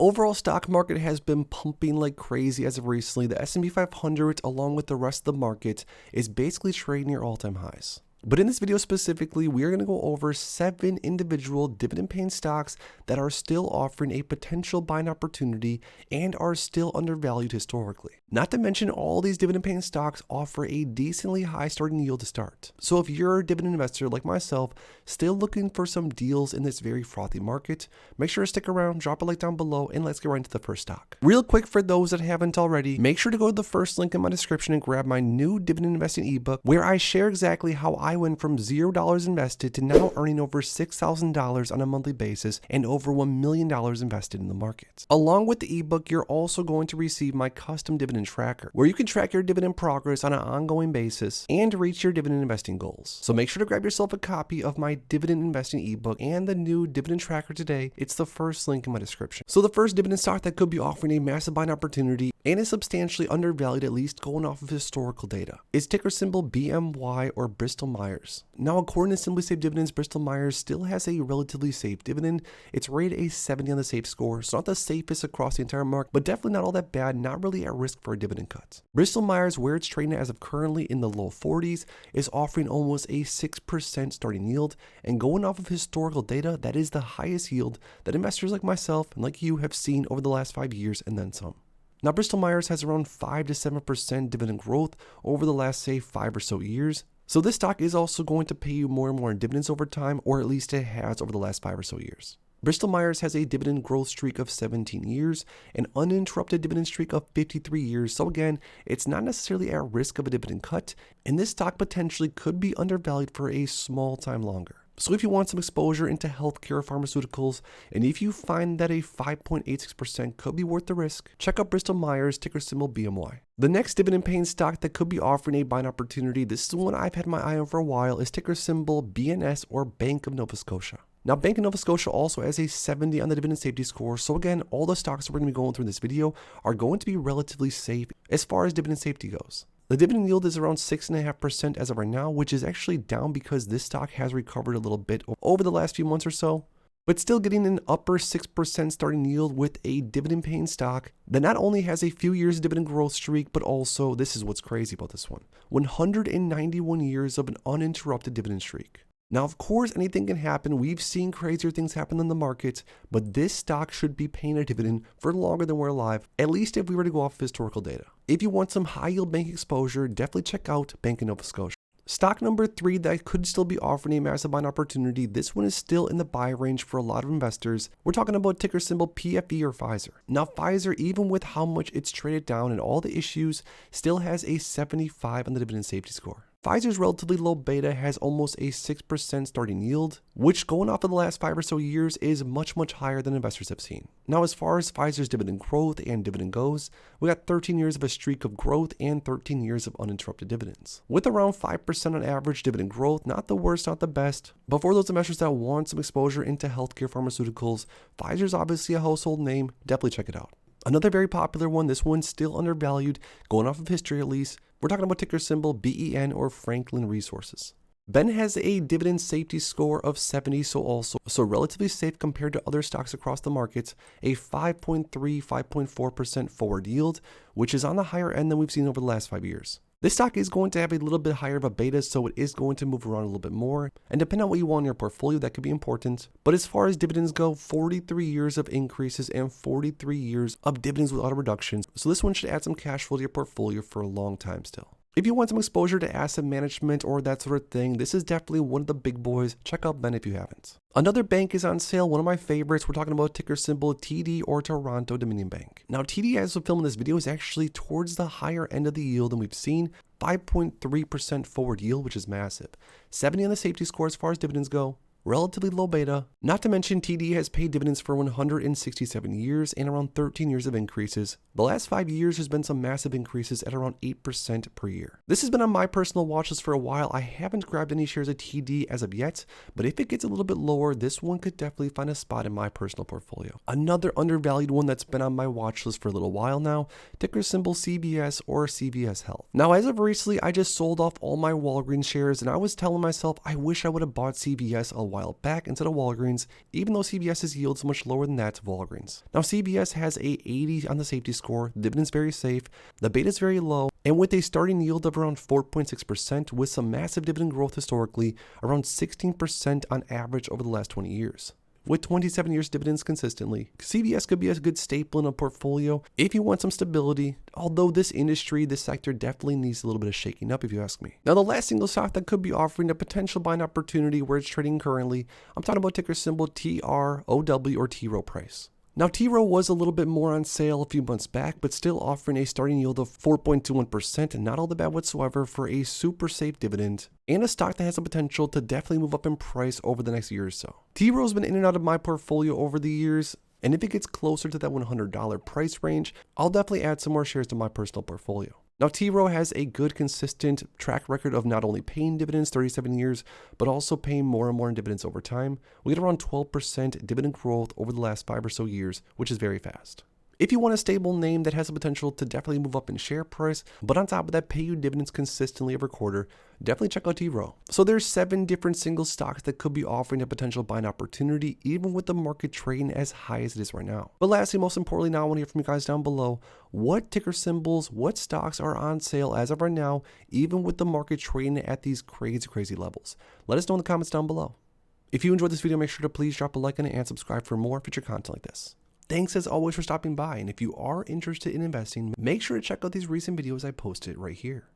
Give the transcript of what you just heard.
Overall stock market has been pumping like crazy as of recently. The S&P 500 along with the rest of the market is basically trading near all-time highs. But in this video specifically, we are going to go over 7 individual dividend-paying stocks that are still offering a potential buying opportunity and are still undervalued historically. Not to mention, all these dividend-paying stocks offer a decently high starting yield to start. So if you're a dividend investor like myself, still looking for some deals in this very frothy market, make sure to stick around, drop a like down below, and let's get right into the first stock. Real quick, for those that haven't already, make sure to go to the first link in my description and grab my new dividend investing ebook, where I share exactly how I went from $0 invested to now earning over $6,000 on a monthly basis and over $1 million invested in the market. Along with the ebook, you're also going to receive my custom dividend tracker, where you can track your dividend progress on an ongoing basis and reach your dividend investing goals. So make sure to grab yourself a copy of my dividend investing ebook and the new dividend tracker today. It's the first link in my description. So the first dividend stock that could be offering a massive buying opportunity and is substantially undervalued, at least going off of historical data, is ticker symbol BMY or Bristol Myers. Now, according to Simply Safe Dividends, Bristol Myers still has a relatively safe dividend. It's rated a 70 on the safe score, so not the safest across the entire market, but definitely not all that bad, not really at risk for a dividend cut. Bristol Myers, where it's trading as of currently in the low 40s, is offering almost a 6% starting yield, and going off of historical data, that is the highest yield that investors like myself and like you have seen over the last 5 years and then some. Now, Bristol Myers has around 5 to 7% dividend growth over the last, say, 5 or so years. So this stock is also going to pay you more and more in dividends over time, or at least it has over the last 5 or so years. Bristol Myers has a dividend growth streak of 17 years, an uninterrupted dividend streak of 53 years. So again, it's not necessarily at risk of a dividend cut, and this stock potentially could be undervalued for a small time longer. So if you want some exposure into healthcare pharmaceuticals, and if you find that a 5.86% could be worth the risk, check out Bristol Myers, ticker symbol BMY. The next dividend-paying stock that could be offering a buying opportunity, this is one I've had my eye on for a while, is ticker symbol BNS or Bank of Nova Scotia. Now, Bank of Nova Scotia also has a 70 on the dividend safety score. So again, all the stocks that we're going to be going through in this video are going to be relatively safe as far as dividend safety goes. The dividend yield is around 6.5% as of right now, which is actually down because this stock has recovered a little bit over the last few months or so, but still getting an upper 6% starting yield with a dividend paying stock that not only has a few years of dividend growth streak, but also, this is what's crazy about this one, 191 years of an uninterrupted dividend streak. Now, of course, anything can happen. We've seen crazier things happen in the market, but this stock should be paying a dividend for longer than we're alive, at least if we were to go off of historical data. If you want some high yield bank exposure, definitely check out Bank of Nova Scotia. Stock number 3 that could still be offering a massive buying opportunity. This one is still in the buy range for a lot of investors. We're talking about ticker symbol PFE or Pfizer. Now, Pfizer, even with how much it's traded down and all the issues, still has a 75 on the dividend safety score. Pfizer's relatively low beta has almost a 6% starting yield, which going off of the last 5 or so years is much, much higher than investors have seen. Now, as far as Pfizer's dividend growth and dividend goes, we got 13 years of a streak of growth and 13 years of uninterrupted dividends. With around 5% on average dividend growth, not the worst, not the best, but for those investors that want some exposure into healthcare pharmaceuticals, Pfizer's obviously a household name, definitely check it out. Another very popular one, this one's still undervalued, going off of history at least. We're talking about ticker symbol BEN or Franklin Resources. Ben has a dividend safety score of 70, so relatively safe compared to other stocks across the market, a 5.4% forward yield, which is on the higher end than we've seen over the last 5 years. This stock is going to have a little bit higher of a beta, so it is going to move around a little bit more. And depending on what you want in your portfolio, that could be important. But as far as dividends go, 43 years of increases and 43 years of dividends without reductions. So this one should add some cash flow to your portfolio for a long time still. If you want some exposure to asset management or that sort of thing, this is definitely one of the big boys. Check out Ben if you haven't. Another bank is on sale, one of my favorites. We're talking about ticker symbol TD or Toronto Dominion Bank. Now, TD, as of filming this video, is actually towards the higher end of the yield than we've seen. 5.3% forward yield, which is massive. 70 on the safety score as far as dividends go. Relatively low beta. Not to mention, TD has paid dividends for 167 years and around 13 years of increases. The last 5 years has been some massive increases at around 8% per year. This has been on my personal watch list for a while. I haven't grabbed any shares of TD as of yet, but if it gets a little bit lower, this one could definitely find a spot in my personal portfolio. Another undervalued one that's been on my watch list for a little while now, ticker symbol CVS or CVS Health. Now, as of recently, I just sold off all my Walgreens shares and I was telling myself I wish I would have bought CVS a while while back instead of Walgreens, even though CVS's yield is much lower than that of Walgreens. Now CVS has a 80 on the safety score, the dividend's very safe, the beta is very low, and with a starting yield of around 4.6% with some massive dividend growth historically, around 16% on average over the last 20 years. With 27 years dividends consistently, CVS could be a good staple in a portfolio if you want some stability, although this sector definitely needs a little bit of shaking up if you ask me. Now the last single stock that could be offering a potential buying opportunity where it's trading currently, I'm talking about ticker symbol TROW or Rowe Price. Now, TROW was a little bit more on sale a few months back, but still offering a starting yield of 4.21%, and not all that bad whatsoever for a super safe dividend, and a stock that has the potential to definitely move up in price over the next year or so. TROW's been in and out of my portfolio over the years, and if it gets closer to that $100 price range, I'll definitely add some more shares to my personal portfolio. Now, TROW has a good, consistent track record of not only paying dividends 37 years, but also paying more and more in dividends over time. We get around 12% dividend growth over the last 5 or so years, which is very fast. If you want a stable name that has the potential to definitely move up in share price, but on top of that pay you dividends consistently every quarter, definitely check out TROW. So there's 7 different single stocks that could be offering a potential buying opportunity even with the market trading as high as it is right now. But lastly, most importantly, now I want to hear from you guys down below. What ticker symbols, what stocks are on sale as of right now, even with the market trading at these crazy levels? Let us know in the comments down below. If you enjoyed this video, make sure to please drop a like on it and subscribe for more future content like this. Thanks as always for stopping by, and if you are interested in investing, make sure to check out these recent videos I posted right here.